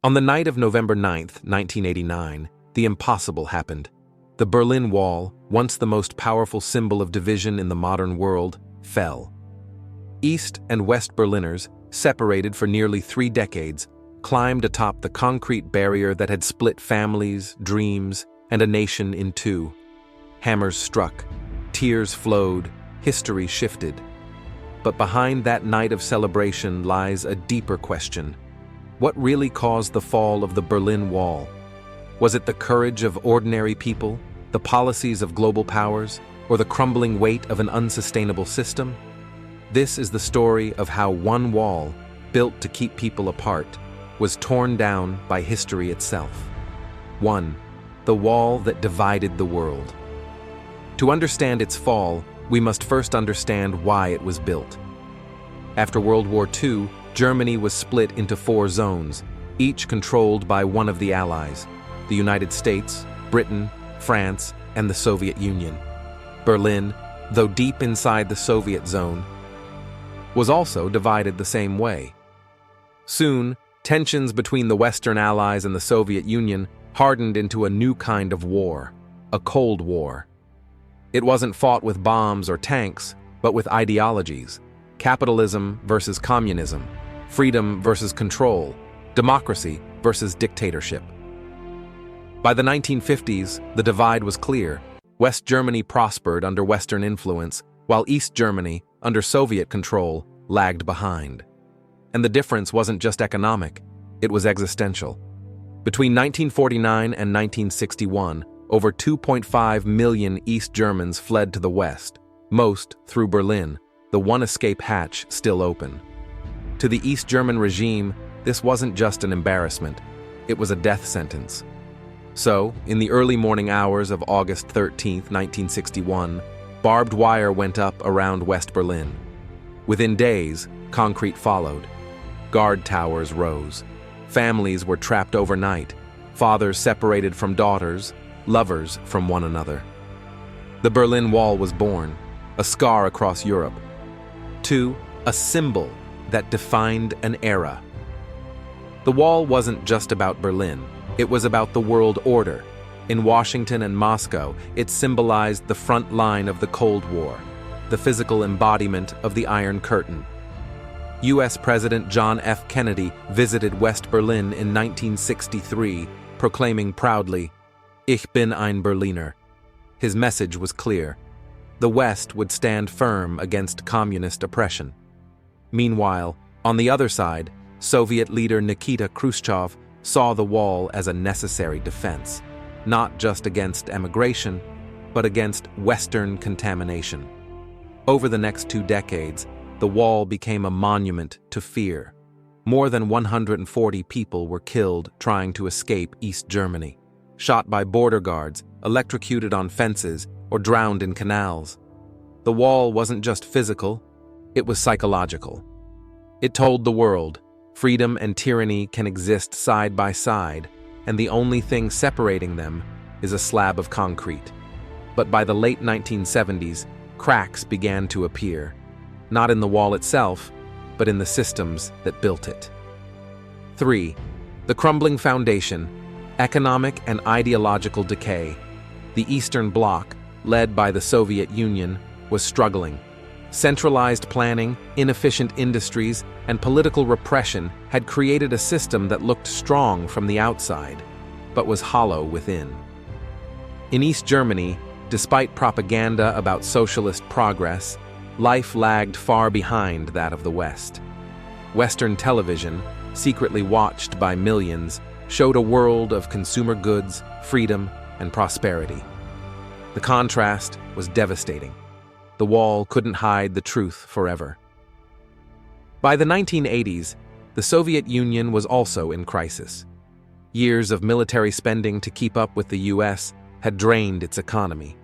On the night of November 9th, 1989, the impossible happened. The Berlin Wall, once the most powerful symbol of division in the modern world, fell. East and West Berliners, separated for nearly 3 decades, climbed atop the concrete barrier that had split families, dreams, and a nation in two. Hammers struck, tears flowed, history shifted. But behind that night of celebration lies a deeper question. What really caused the fall of the Berlin Wall? Was it the courage of ordinary people, the policies of global powers, or the crumbling weight of an unsustainable system? This is the story of how one wall, built to keep people apart, was torn down by history itself. 1. The wall that divided the world. To understand its fall, we must first understand why it was built. After World War II, Germany was split into 4 zones, each controlled by one of the Allies: the United States, Britain, France, and the Soviet Union. Berlin, though deep inside the Soviet zone, was also divided the same way. Soon, tensions between the Western Allies and the Soviet Union hardened into a new kind of war, a Cold War. It wasn't fought with bombs or tanks, but with ideologies: capitalism versus communism, freedom versus control, democracy versus dictatorship. By the 1950s, the divide was clear. West Germany prospered under Western influence, while East Germany, under Soviet control, lagged behind. And the difference wasn't just economic, it was existential. Between 1949 and 1961, over 2.5 million East Germans fled to the West, most through Berlin, the one escape hatch still open. To the East German regime, this wasn't just an embarrassment, it was a death sentence. So, in the early morning hours of August 13, 1961, barbed wire went up around West Berlin. Within days, concrete followed. Guard towers rose. Families were trapped overnight, fathers separated from daughters, lovers from one another. The Berlin Wall was born, a scar across Europe. 2. A symbol that defined an era. The wall wasn't just about Berlin, it was about the world order. In Washington and Moscow, it symbolized the front line of the Cold War, the physical embodiment of the Iron Curtain. U.S. President John F. Kennedy visited West Berlin in 1963, proclaiming proudly, "Ich bin ein Berliner." His message was clear. The West would stand firm against communist oppression. Meanwhile, on the other side, Soviet leader Nikita Khrushchev saw the wall as a necessary defense, not just against emigration, but against Western contamination. Over the next 2 decades, the wall became a monument to fear. More than 140 people were killed trying to escape East Germany, shot by border guards, electrocuted on fences, or drowned in canals. The wall wasn't just physical, it was psychological. It told the world, freedom and tyranny can exist side by side, and the only thing separating them is a slab of concrete. But by the late 1970s, cracks began to appear, not in the wall itself, but in the systems that built it. 3. The crumbling foundation, economic and ideological decay. The Eastern Bloc, led by the Soviet Union, was struggling. Centralized planning, inefficient industries, and political repression had created a system that looked strong from the outside, but was hollow within. In East Germany, despite propaganda about socialist progress, life lagged far behind that of the West. Western television, secretly watched by millions, showed a world of consumer goods, freedom, and prosperity. The contrast was devastating. The wall couldn't hide the truth forever. By the 1980s, the Soviet Union was also in crisis. Years of military spending to keep up with the US had drained its economy.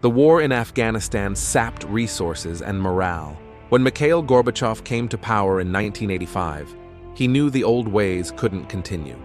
The war in Afghanistan sapped resources and morale. When Mikhail Gorbachev came to power in 1985, he knew the old ways couldn't continue.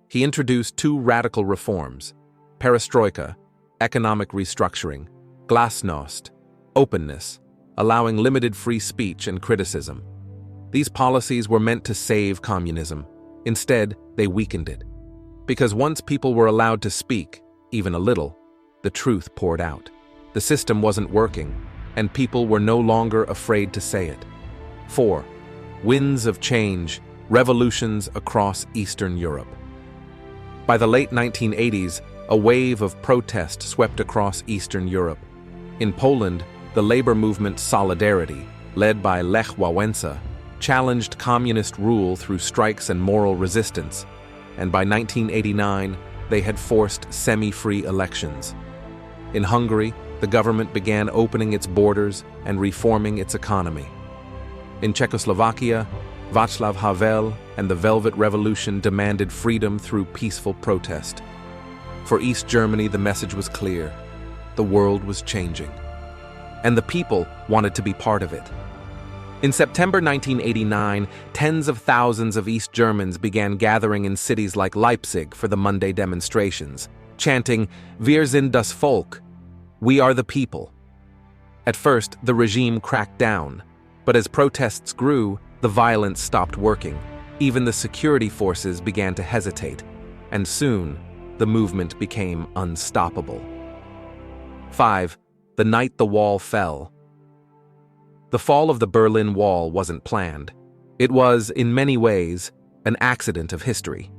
He introduced 2 radical reforms: perestroika, economic restructuring, glasnost, openness, allowing limited free speech and criticism. These policies were meant to save communism. Instead, they weakened it. Because once people were allowed to speak, even a little, the truth poured out. The system wasn't working, and people were no longer afraid to say it. 4. Winds of change, revolutions across Eastern Europe. By the late 1980s, a wave of protest swept across Eastern Europe. In Poland, the labor movement Solidarity, led by Lech Wałęsa, challenged communist rule through strikes and moral resistance, and by 1989, they had forced semi-free elections. In Hungary, the government began opening its borders and reforming its economy. In Czechoslovakia, Václav Havel and the Velvet Revolution demanded freedom through peaceful protest. For East Germany, the message was clear. The world was changing. And the people wanted to be part of it. In September 1989, tens of thousands of East Germans began gathering in cities like Leipzig for the Monday demonstrations, chanting, "Wir sind das Volk," "We are the people." At first, the regime cracked down, but as protests grew, the violence stopped working. Even the security forces began to hesitate, and soon, the movement became unstoppable. 5. The night the wall fell. The fall of the Berlin Wall wasn't planned. It was, in many ways, an accident of history.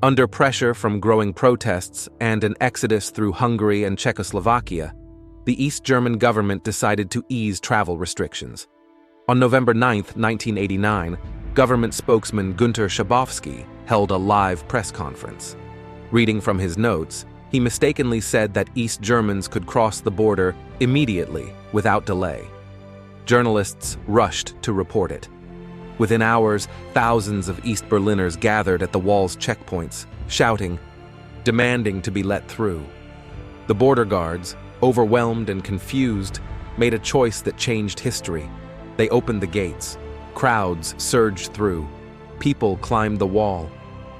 Under pressure from growing protests and an exodus through Hungary and Czechoslovakia, the East German government decided to ease travel restrictions. On November 9, 1989, government spokesman Günter Schabowski held a live press conference. Reading from his notes, he mistakenly said that East Germans could cross the border immediately, without delay. Journalists rushed to report it. Within hours, thousands of East Berliners gathered at the wall's checkpoints, shouting, demanding to be let through. The border guards, overwhelmed and confused, made a choice that changed history. They opened the gates. Crowds surged through. People climbed the wall.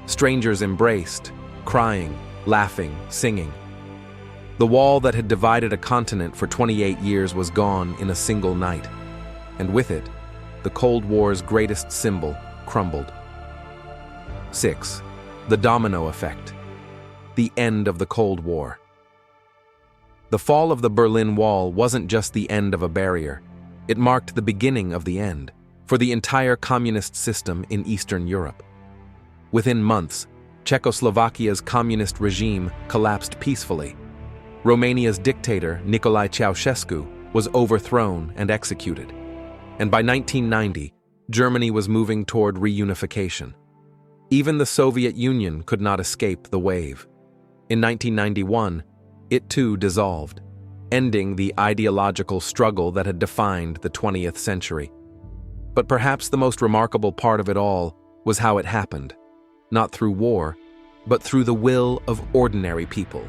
Strangers embraced, crying, laughing, singing. The wall that had divided a continent for 28 years was gone in a single night. And with it, the Cold War's greatest symbol crumbled. 6. The domino effect. The end of the Cold War. The fall of the Berlin Wall wasn't just the end of a barrier. It marked the beginning of the end for the entire communist system in Eastern Europe. Within months, Czechoslovakia's communist regime collapsed peacefully. Romania's dictator, Nicolae Ceausescu, was overthrown and executed. And by 1990, Germany was moving toward reunification. Even the Soviet Union could not escape the wave. In 1991, it too dissolved, ending the ideological struggle that had defined the 20th century. But perhaps the most remarkable part of it all was how it happened, not through war, but through the will of ordinary people.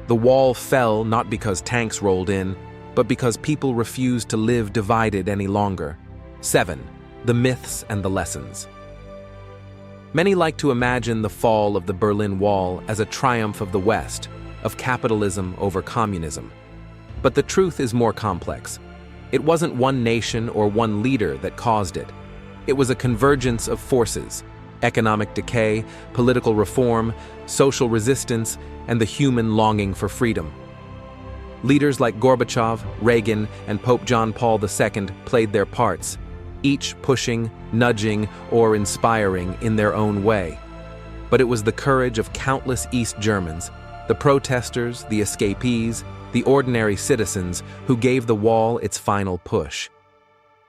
The wall fell not because tanks rolled in, but because people refused to live divided any longer. 7. The myths and the lessons. Many like to imagine the fall of the Berlin Wall as a triumph of the West, of capitalism over communism. But the truth is more complex. It wasn't one nation or one leader that caused it. It was a convergence of forces: economic decay, political reform, social resistance, and the human longing for freedom. Leaders like Gorbachev, Reagan, and Pope John Paul II played their parts, each pushing, nudging, or inspiring in their own way. But it was the courage of countless East Germans, the protesters, the escapees, the ordinary citizens who gave the wall its final push.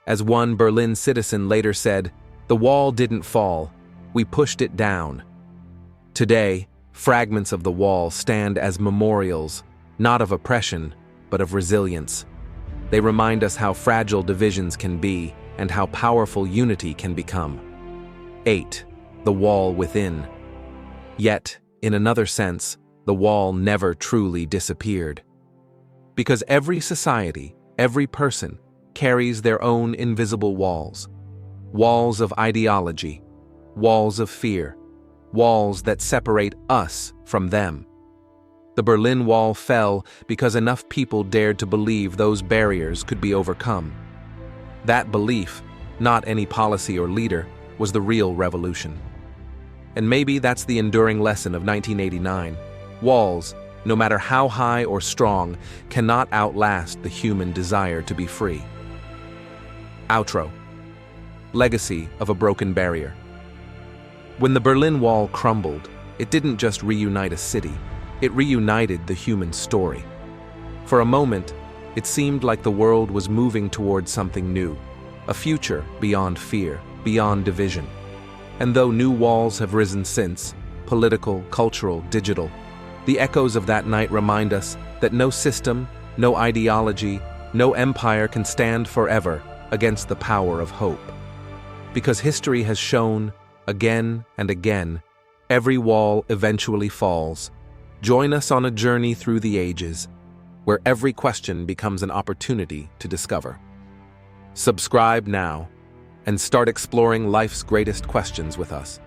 As one Berlin citizen later said, "The wall didn't fall, we pushed it down." Today, fragments of the wall stand as memorials, not of oppression, but of resilience. They remind us how fragile divisions can be and how powerful unity can become. 8. The wall within. Yet, in another sense, the wall never truly disappeared. Because every society, every person, carries their own invisible walls. Walls of ideology, walls of fear, walls that separate us from them. The Berlin Wall fell because enough people dared to believe those barriers could be overcome. That belief, not any policy or leader, was the real revolution. And maybe that's the enduring lesson of 1989. Walls, no matter how high or strong, cannot outlast the human desire to be free. Outro. Legacy of a broken barrier. When the Berlin Wall crumbled, it didn't just reunite a city, it reunited the human story. For a moment, it seemed like the world was moving towards something new, a future beyond fear, beyond division. And though new walls have risen since, political, cultural, digital, the echoes of that night remind us that no system, no ideology, no empire can stand forever against the power of hope. Because history has shown, again and again, every wall eventually falls. Join us on a journey through the ages, where every question becomes an opportunity to discover. Subscribe now and start exploring life's greatest questions with us.